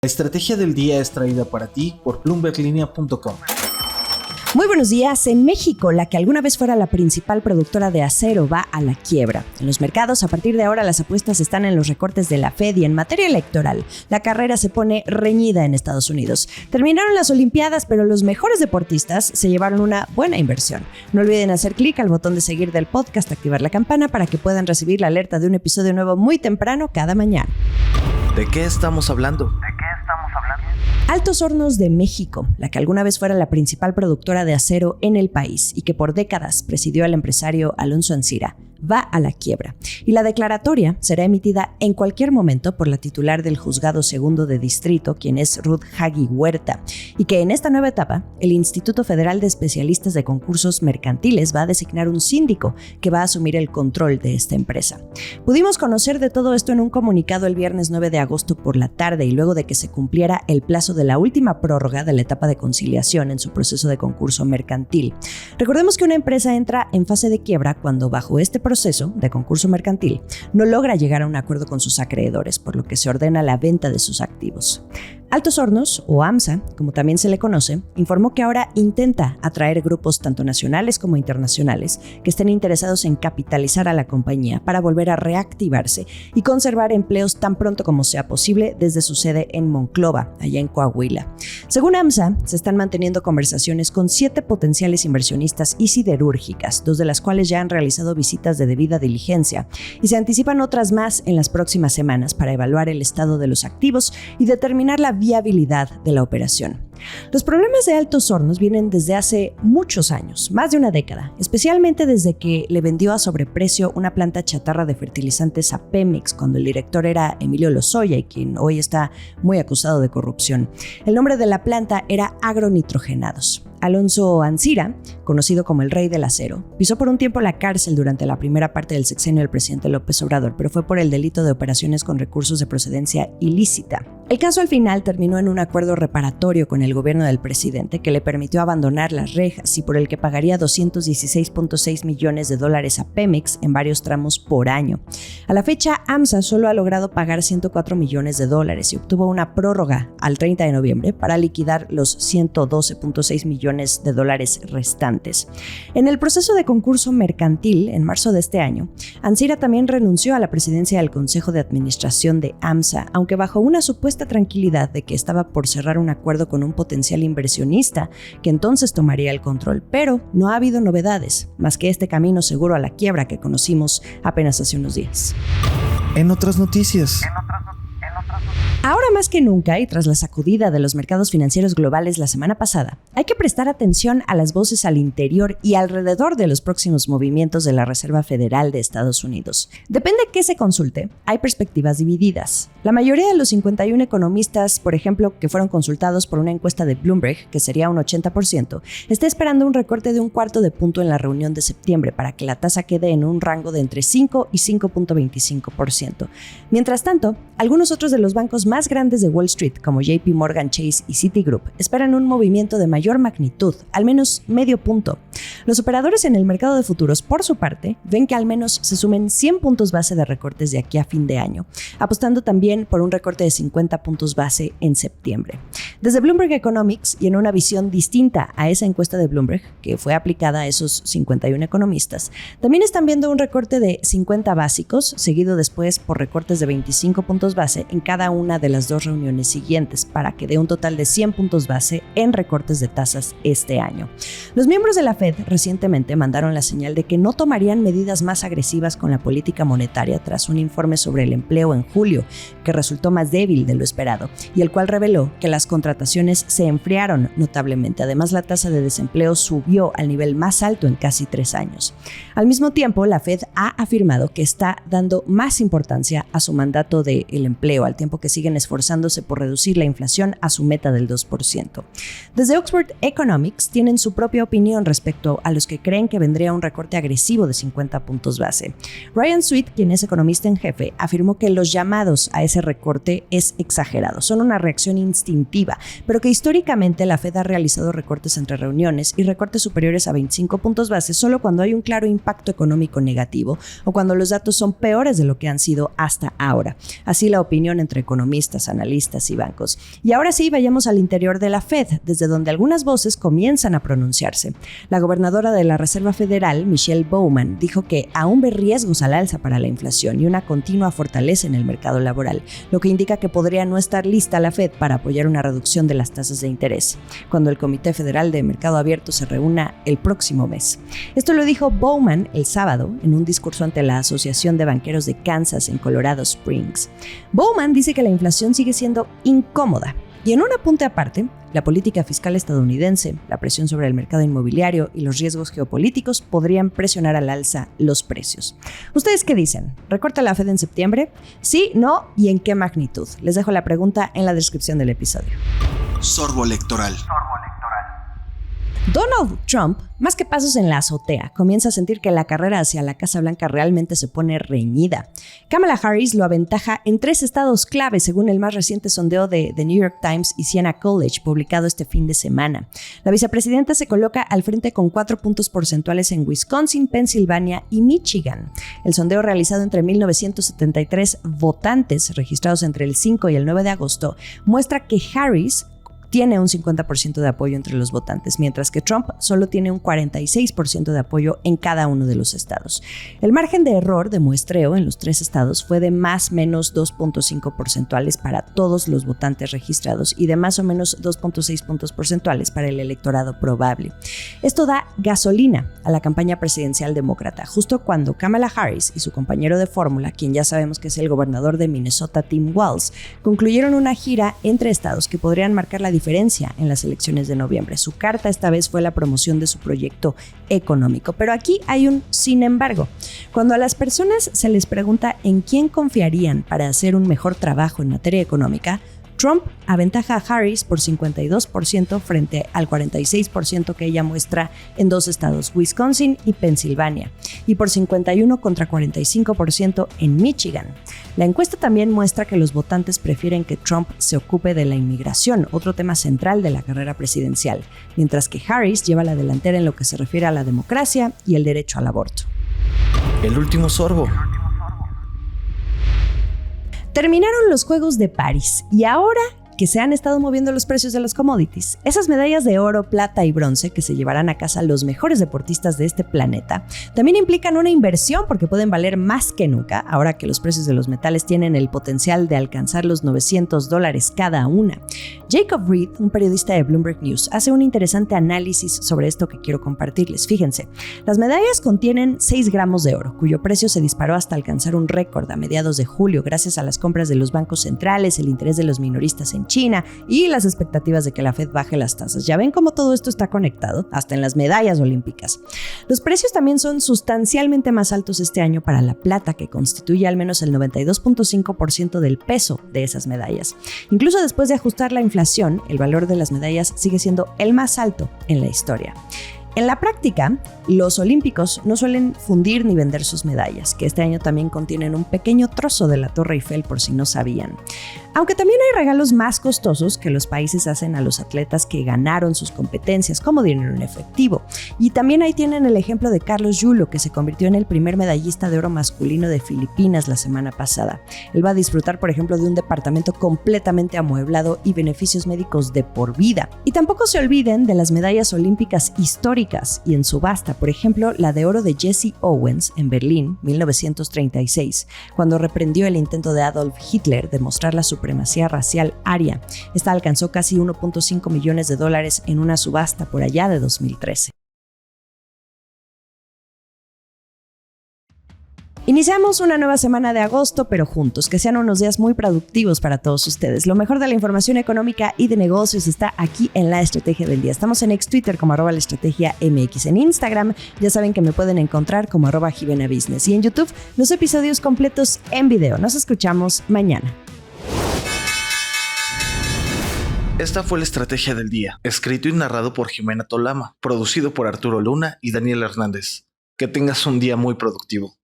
La estrategia del día es traída para ti por BloombergLinea.com. Muy buenos días. En México, la que alguna vez fuera la principal productora de acero va a la quiebra. En los mercados, a partir de ahora, las apuestas están en los recortes de la Fed y en materia electoral, la carrera se pone reñida en Estados Unidos. Terminaron las Olimpiadas, pero los mejores deportistas se llevaron una buena inversión. No olviden hacer clic al botón de seguir del podcast, activar la campana para que puedan recibir la alerta de un episodio nuevo muy temprano cada mañana. ¿De qué estamos hablando? Altos Hornos de México, la que alguna vez fuera la principal productora de acero en el país y que por décadas presidió el empresario Alonso Ancira, va a la quiebra. Y la declaratoria será emitida en cualquier momento por la titular del Juzgado Segundo de Distrito, quien es Ruth Hagui Huerta, y que en esta nueva etapa, el Instituto Federal de Especialistas de Concursos Mercantiles va a designar un síndico que va a asumir el control de esta empresa. Pudimos conocer de todo esto en un comunicado el viernes 9 de agosto por la tarde y luego de que se cumpliera el plazo de la última prórroga de la etapa de conciliación en su proceso de concurso mercantil. Recordemos que una empresa entra en fase de quiebra cuando bajo este proceso de concurso mercantil no logra llegar a un acuerdo con sus acreedores, por lo que se ordena la venta de sus activos. Altos Hornos, o AMSA, como también se le conoce, informó que ahora intenta atraer grupos tanto nacionales como internacionales que estén interesados en capitalizar a la compañía para volver a reactivarse y conservar empleos tan pronto como sea posible desde su sede en Monclova, allá en Coahuila. Según AMSA, se están manteniendo conversaciones con 7 potenciales inversionistas y siderúrgicas, 2 de las cuales ya han realizado visitas de debida diligencia, y se anticipan otras más en las próximas semanas para evaluar el estado de los activos y determinar la viabilidad de la operación. Los problemas de Altos Hornos vienen desde hace muchos años, más de una década, especialmente desde que le vendió a sobreprecio una planta chatarra de fertilizantes a Pemex cuando el director era Emilio Lozoya y quien hoy está muy acusado de corrupción. El nombre de la planta era Agronitrogenados. Alonso Ancira, conocido como el Rey del Acero, pisó por un tiempo la cárcel durante la primera parte del sexenio del presidente López Obrador, pero fue por el delito de operaciones con recursos de procedencia ilícita. El caso al final terminó en un acuerdo reparatorio con el gobierno del presidente que le permitió abandonar las rejas y por el que pagaría $216.6 millones a Pemex en varios tramos por año. A la fecha, AMSA solo ha logrado pagar $104 millones y obtuvo una prórroga al 30 de noviembre para liquidar los $112.6 millones restantes. En el proceso de concurso mercantil, en marzo de este año, Ancira también renunció a la presidencia del Consejo de Administración de AMSA, aunque bajo una supuesta tranquilidad de que estaba por cerrar un acuerdo con un potencial inversionista que entonces tomaría el control. Pero no ha habido novedades, más que este camino seguro a la quiebra que conocimos apenas hace unos días. En otras noticias. Ahora más que nunca, y tras la sacudida de los mercados financieros globales la semana pasada, hay que prestar atención a las voces al interior y alrededor de los próximos movimientos de la Reserva Federal de Estados Unidos. Depende de qué se consulte, hay perspectivas divididas. La mayoría de los 51 economistas, por ejemplo, que fueron consultados por una encuesta de Bloomberg, que sería un 80%, está esperando un recorte de 1/4 punto en la reunión de septiembre para que la tasa quede en un rango de entre 5 y 5.25%. Mientras tanto, algunos otros de los bancos más grandes de Wall Street, como JP Morgan Chase y Citigroup, esperan un movimiento de mayor magnitud, al menos medio punto. Los operadores en el mercado de futuros, por su parte, ven que al menos se sumen 100 puntos base de recortes de aquí a fin de año, apostando también por un recorte de 50 puntos base en septiembre. Desde Bloomberg Economics, y en una visión distinta a esa encuesta de Bloomberg, que fue aplicada a esos 51 economistas, también están viendo un recorte de 50 básicos, seguido después por recortes de 25 puntos base en cada una de las 2 reuniones siguientes, para que dé un total de 100 puntos base en recortes de tasas este año. Los miembros de la Fed recientemente mandaron la señal de que no tomarían medidas más agresivas con la política monetaria tras un informe sobre el empleo en julio, que resultó más débil de lo esperado, y el cual reveló que las contrataciones se enfriaron notablemente. Además, la tasa de desempleo subió al nivel más alto en casi 3 años. Al mismo tiempo, la Fed ha afirmado que está dando más importancia a su mandato del empleo, al tiempo que siguen esforzándose por reducir la inflación a su meta del 2%. Desde Oxford Economics tienen su propia opinión respecto a los que creen que vendría un recorte agresivo de 50 puntos base. Ryan Sweet, quien es economista en jefe, afirmó que los llamados a ese recorte es exagerado, son una reacción instintiva, pero que históricamente la Fed ha realizado recortes entre reuniones y recortes superiores a 25 puntos base solo cuando hay un claro impacto económico negativo o cuando los datos son peores de lo que han sido hasta ahora. Así, la opinión entre entre economistas, analistas y bancos. Y ahora sí, vayamos al interior de la Fed, desde donde algunas voces comienzan a pronunciarse. La gobernadora de la Reserva Federal, Michelle Bowman, dijo que aún ve riesgos al alza para la inflación y una continua fortaleza en el mercado laboral, lo que indica que podría no estar lista la Fed para apoyar una reducción de las tasas de interés, cuando el Comité Federal de Mercado Abierto se reúna el próximo mes. Esto lo dijo Bowman el sábado en un discurso ante la Asociación de Banqueros de Kansas en Colorado Springs. Bowman dice que la inflación sigue siendo incómoda. Y en un apunte aparte, la política fiscal estadounidense, la presión sobre el mercado inmobiliario y los riesgos geopolíticos podrían presionar al alza los precios. ¿Ustedes qué dicen? ¿Recorta la Fed en septiembre? ¿Sí, no y en qué magnitud? Les dejo la pregunta en la descripción del episodio. Sorbo electoral. Donald Trump, más que pasos en la azotea, comienza a sentir que la carrera hacia la Casa Blanca realmente se pone reñida. Kamala Harris lo aventaja en 3 estados clave, según el más reciente sondeo de The New York Times y Siena College, publicado este fin de semana. La vicepresidenta se coloca al frente con 4 puntos porcentuales en Wisconsin, Pensilvania y Michigan. El sondeo realizado entre 1973 votantes registrados entre el 5 y el 9 de agosto muestra que Harris tiene un 50% de apoyo entre los votantes, mientras que Trump solo tiene un 46% de apoyo en cada uno de los estados. El margen de error de muestreo en los 3 estados fue de más o menos 2.5 porcentuales para todos los votantes registrados y de más o menos 2.6 puntos porcentuales para el electorado probable. Esto da gasolina a la campaña presidencial demócrata, justo cuando Kamala Harris y su compañero de fórmula, quien ya sabemos que es el gobernador de Minnesota, Tim Walz, concluyeron una gira entre estados que podrían marcar la diferencia en las elecciones de noviembre. Su carta esta vez fue la promoción de su proyecto económico. Pero aquí hay un sin embargo. Cuando a las personas se les pregunta en quién confiarían para hacer un mejor trabajo en materia económica, Trump aventaja a Harris por 52% frente al 46% que ella muestra en 2 estados, Wisconsin y Pensilvania, y por 51 contra 45% en Michigan. La encuesta también muestra que los votantes prefieren que Trump se ocupe de la inmigración, otro tema central de la carrera presidencial, mientras que Harris lleva la delantera en lo que se refiere a la democracia y el derecho al aborto. El último sorbo. Terminaron los Juegos de París y ahora que se han estado moviendo los precios de los commodities, esas medallas de oro, plata y bronce que se llevarán a casa los mejores deportistas de este planeta, también implican una inversión porque pueden valer más que nunca ahora que los precios de los metales tienen el potencial de alcanzar los $900 cada una. Jacob Reed, un periodista de Bloomberg News, hace un interesante análisis sobre esto que quiero compartirles. Fíjense, las medallas contienen 6 gramos de oro, cuyo precio se disparó hasta alcanzar un récord a mediados de julio gracias a las compras de los bancos centrales, el interés de los minoristas en China y las expectativas de que la Fed baje las tasas. Ya ven cómo todo esto está conectado, hasta en las medallas olímpicas. Los precios también son sustancialmente más altos este año para la plata, que constituye al menos el 92.5% del peso de esas medallas. Incluso después de ajustar la inflación, el valor de las medallas sigue siendo el más alto en la historia. En la práctica, los olímpicos no suelen fundir ni vender sus medallas, que este año también contienen un pequeño trozo de la Torre Eiffel por si no sabían. Aunque también hay regalos más costosos que los países hacen a los atletas que ganaron sus competencias, como dinero en efectivo. Y también ahí tienen el ejemplo de Carlos Yulo, que se convirtió en el primer medallista de oro masculino de Filipinas la semana pasada. Él va a disfrutar, por ejemplo, de un departamento completamente amueblado y beneficios médicos de por vida. Y tampoco se olviden de las medallas olímpicas históricas y en subasta, por ejemplo, la de oro de Jesse Owens en Berlín, 1936, cuando reprendió el intento de Adolf Hitler de mostrar la supremacía racial aria. Esta alcanzó casi $1.5 millones en una subasta por allá de 2013. Iniciamos una nueva semana de agosto, pero juntos, que sean unos días muy productivos para todos ustedes. Lo mejor de la información económica y de negocios está aquí en La Estrategia del Día. Estamos en ex-Twitter como @laestrategiamx, en Instagram ya saben que me pueden encontrar como @JivenaBusiness y en YouTube los episodios completos en video. Nos escuchamos mañana. Esta fue La Estrategia del Día, escrito y narrado por Jimena Tolama, producido por Arturo Luna y Daniel Hernández. Que tengas un día muy productivo.